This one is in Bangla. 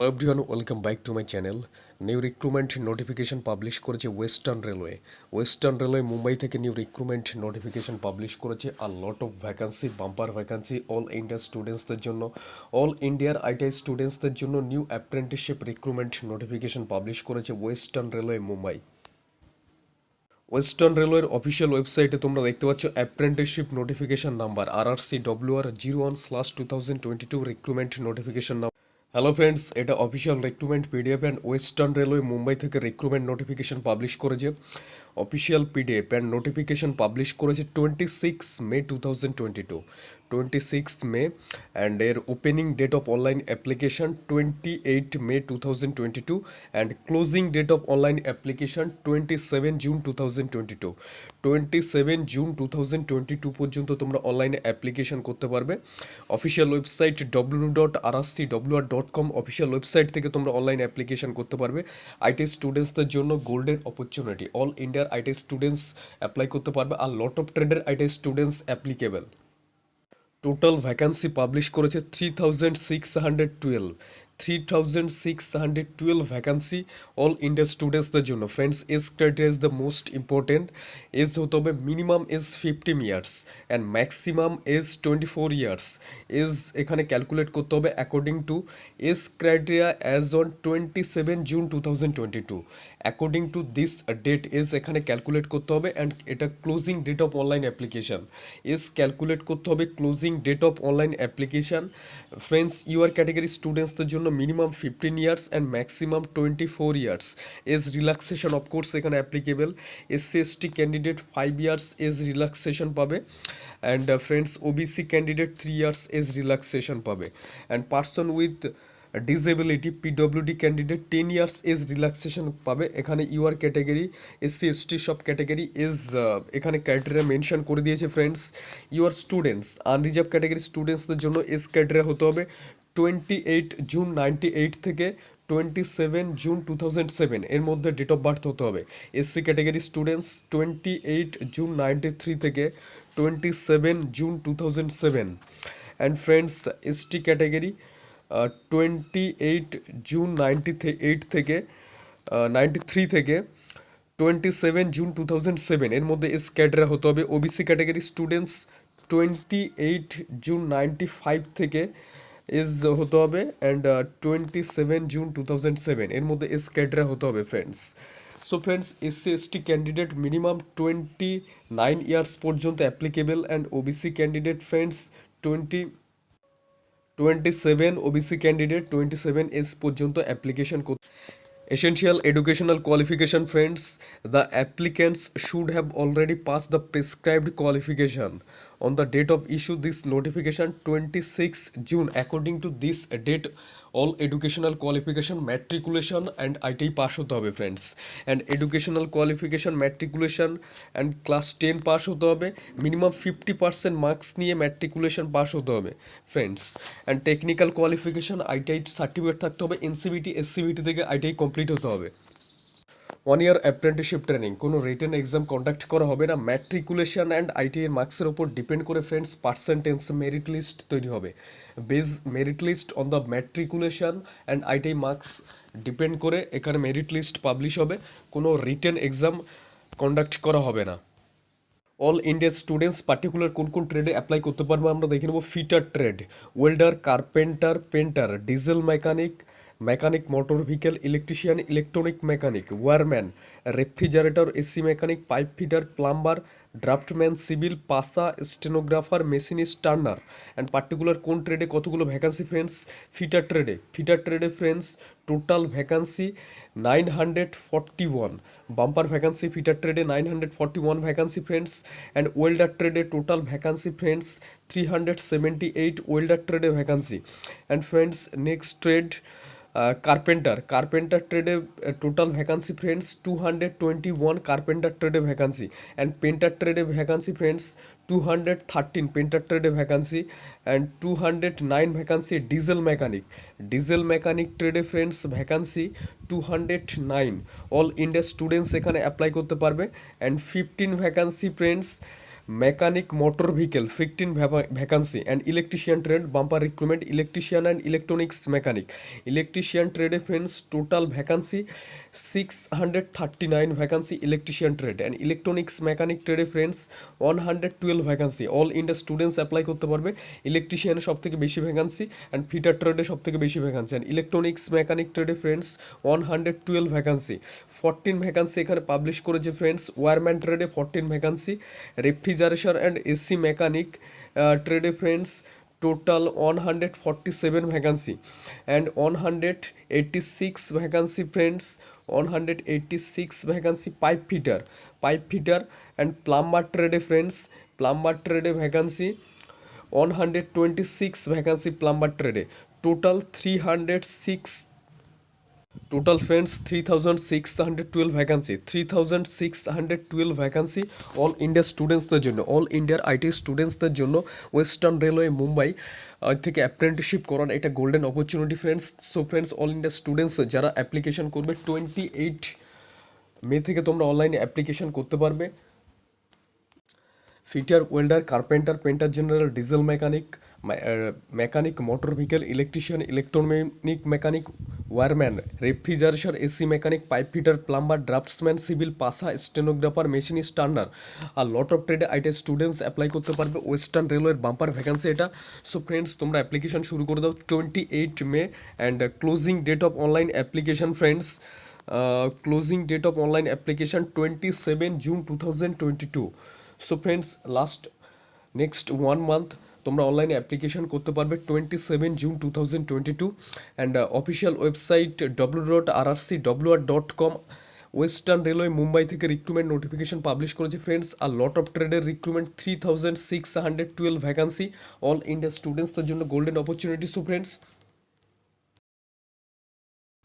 Hello everyone, welcome back to my channel. New recruitment notification publish করেছে ওয়েস্টার্ন রেলওয়ে মুম্বাই থেকে নিউ রিক্রুটমেন্ট নোটিফিকেশন পাবলিশ করেছে। A lot of vacancy, bumper vacancy all India স্টুডেন্টসদের জন্য, অল ইন্ডিয়ার আইটিআই স্টুডেন্টসদের জন্য new apprenticeship recruitment notification publish করেছে ওয়েস্টার্ন রেলওয়ে মুম্বাই। ওয়েস্টার্ন রেলওয়ের অফিসিয়াল ওয়েবসাইটে তোমরা দেখতে পাচ্ছ apprenticeship notification number RRC WR01/2022 recruitment notification number. Hello friends, এটা official recruitment PDF and western railway Mumbai থেকে রিক্রুটমেন্ট নোটিফিকেশন পাবলিশ করেছে। Official PDF and notification publish করেছে 26 মে 2022, 26 মে, অ্যান্ড এর opening date of online application 28 May 2022 and closing date of online application 27 June 2022। 27 June 2022 পর্যন্ত তোমরা অনলাইনে অ্যাপ্লিকেশন করতে পারবে। Official website www.rrcwr.com official website থেকে তোমরা অনলাইন অ্যাপ্লিকেশন করতে পারবে। আইটি স্টুডেন্টসদের জন্য গোল্ডেন অপরচুনিটি, অল ইন্ডিয়ার আইটি স্টুডেন্টস অ্যাপ্লাই করতে পারবে। আর লট অফ ট্রেডের IT students applicable. Total vacancy publish করেছে 3612 ভ্যাকান্সি অল ইন্ডিয়া স্টুডেন্টসদের জন্য। Friends, age criteria is the most important. Age হতে হবে minimum age 15 years and maximum age 24 years. Age এখানে ক্যালকুলেট করতে হবে according to age criteria as on 27 June 2022। According to this date age এখানে ক্যালকুলেট করতে হবে অ্যান্ড এটা closing date of online application. Age calculate করতে হবে closing date of online application. Friends, UR category স্টুডেন্টসদের জন্য minimum 15 years and maximum 24 years. Age relaxation of course এখানে applicable. SC/ST candidate 5 years age relaxation পাবে and friends OBC candidate 3 years age relaxation পাবে and person with disability PWD candidate 10 years age relaxation পাবে। এখানে ইউআর ক্যাটাগরি SC/ST সব ক্যাটাগরি এজ এখানে ক্রাইটেরিয়া মেনশন করে দিয়েছে। Friends, UR students unreserved category স্টুডেন্টসদের জন্য এজ ক্রাইটেরিয়া হতে হবে 28 জুন 98 থেকে 27 জুন 2007 এর মধ্যে ডেট অফ বার্থ হতে হবে। SC ক্যাটাগরি স্টুডেন্টস 28 জুন 93 থেকে 27 June 2007 and friends ST category 28 June 98 থেকে 93 থেকে 27 জুন 2007 এর মধ্যে এজ ক্যাটাগরি হতে হবে। ওবিসি ক্যাটাগরি স্টুডেন্টস 28 জুন 95 থেকে এজ হতে হবে অ্যান্ড 27 জুন 2007 এর মধ্যে এজ ক্যাটাগরি হতে হবে। Friends, so friends, SC/ST candidate minimum 29 years পর্যন্ত applicable and OBC candidate friends 27 OBC candidate 27 age পর্যন্ত অ্যাপ্লিকেশন করতে। Essential educational qualification, friends. The applicants should have already passed the prescribed qualification on the date of issue this notification 26 June. According to this date, all educational qualification, matriculation and ITI pass হতে হবে friends. And educational qualification, matriculation and class 10 pass হতে হবে। minimum 50% marks নিয়ে matriculation pass হতে হবে friends. And technical qualification, ITI certificate থাকতে হবে। NCVT SCVT থেকে ITI কমপ্লিট হতে হবে। 1 ইয়ার অ্যাপ্রেন্টিসশিপ ট্রেনিং, কোনো রিটেন এক্সাম কন্ডাক্ট করা হবে না। ম্যাট্রিকুলেশন অ্যান্ড ITI এর মার্কসের ওপর ডিপেন্ড করে ফ্রেন্ডস পার্সেন্টেজ মেরিট লিস্ট তৈরি হবে। Base merit list on the matriculation and ITI marks depend করে এখানে মেরিট লিস্ট পাবলিশ হবে। কোনো রিটেন এক্সাম কন্ডাক্ট করা হবে না। অল ইন্ডিয়া স্টুডেন্টস পার্টিকুলার কোন কোন ট্রেডে অ্যাপ্লাই করতে পারবে আমরা দেখে নেব। Fitter trade, welder, carpenter, painter, diesel mechanic, mechanic motor vehicle, electrician, electronic mechanic, wireman, refrigerator, AC mechanic, pipe fitter, plumber, draughtsman, civil, পাসা, stenographer, machinist, turner. And particular কোন ট্রেডে কতগুলো ভ্যাকান্সি ফ্রেন্ডস? ফিটার ট্রেডে friends total vacancy 941, bumper vacancy fitter ট্রেডে 941 ভ্যাকান্সি ফ্রেন্ডস। অ্যান্ড ওয়েল্ডার ট্রেডে টোটাল ভ্যাকান্সি ফ্রেন্ডস 378 ওয়েল্ডার ট্রেডে vacancy. And friends next trade carpenter ট্রেডে টোটাল ভ্যাকান্সি ফ্রেন্ডস 221 কার্পেন্টার ট্রেডে ভ্যাকান্সি। অ্যান্ড পেন্টার ট্রেডে ভ্যাকান্সি ফ্রেন্ডস 213 পেন্টার ট্রেডে vacancy. And 209 vacancy diesel mechanic ট্রেডে friends vacancy 209। All India students এখানে অ্যাপ্লাই করতে পারবে। And 15 vacancy friends mechanic motor vehicle 15 vacancy and electrician trade bumper recruitment electrician and electronics mechanic electrician ট্রেডে friends total vacancy 639 vacancy electrician trade and electronics mechanic ট্রেডে friends 112 vacancy all India students apply করতে পারবে ইলেকট্রিশিয়ানে সব থেকে বেশি ভ্যাকান্সি অ্যান্ড ফিটার ট্রেডে সব থেকে বেশি ভ্যাকান্সি অ্যান্ড ইলেকট্রনিক্স মেকানিক ট্রেডে ফ্রেন্ডস 112 ভ্যাকান্সি 14 ভ্যাকান্সি এখানে পাবলিশ করেছে ফ্রেন্ডস ওয়ারম্যান ট্রেডে 14 vacancy refrigeration and AC mechanic ট্রেডে friends total 147 vacancy and 186 vacancy friends 186 vacancy pipe fitter and plumber trade friends plumber trade vacancy 126 vacancy plumber trade total 306 total friends 3612 vacancy 3612 vacancy all India স্টুডেন্টসদের জন্য অল ইন্ডিয়ার আইটি স্টুডেন্টসদের জন্য ওয়েস্টার্ন রেলওয়ে মুম্বাই থেকে অ্যাপ্রেন্টিসশিপ করার একটা golden opportunity friends so friends all India students যারা অ্যাপ্লিকেশন করবে 28 মে থেকে তোমরা অনলাইনে অ্যাপ্লিকেশন করতে পারবে fitter welder carpenter painter general diesel mechanic mechanic motor vehicle electrician electronic mechanic wireman refrigeration AC mechanic pipe fitter plumber draughtsman civil পাসা স্টেনোগ্রাফার মেশিনিস্ট স্ট্যান্ডার আর লট অফ ট্রেডে আইটি স্টুডেন্টস অ্যাপ্লাই করতে পারবে ওয়েস্টার্ন রেলওয়ের বাম্পার ভ্যাকান্সি এটা সো ফ্রেন্ডস তোমরা অ্যাপ্লিকেশন শুরু করে দাও 28 May and closing date of online application friends closing date of online application 27 June 2022 so friends last next 1 month তোমরা অনলাইনে অ্যাপ্লিকেশন করতে পারবে 27 June 2022 and official website www.rrcwr.com western railway Mumbai থেকে রিক্রুটমেন্ট নোটিফিকেশন পাবলিশ করেছে ফ্রেন্ডস আর লট অফ ট্রেডের রিক্রুটমেন্ট 3612 ভ্যাকান্সি অল ইন্ডিয়া স্টুডেন্টসদের জন্য গোল্ডেন অপরচুনিটি সো ফ্রেন্ডস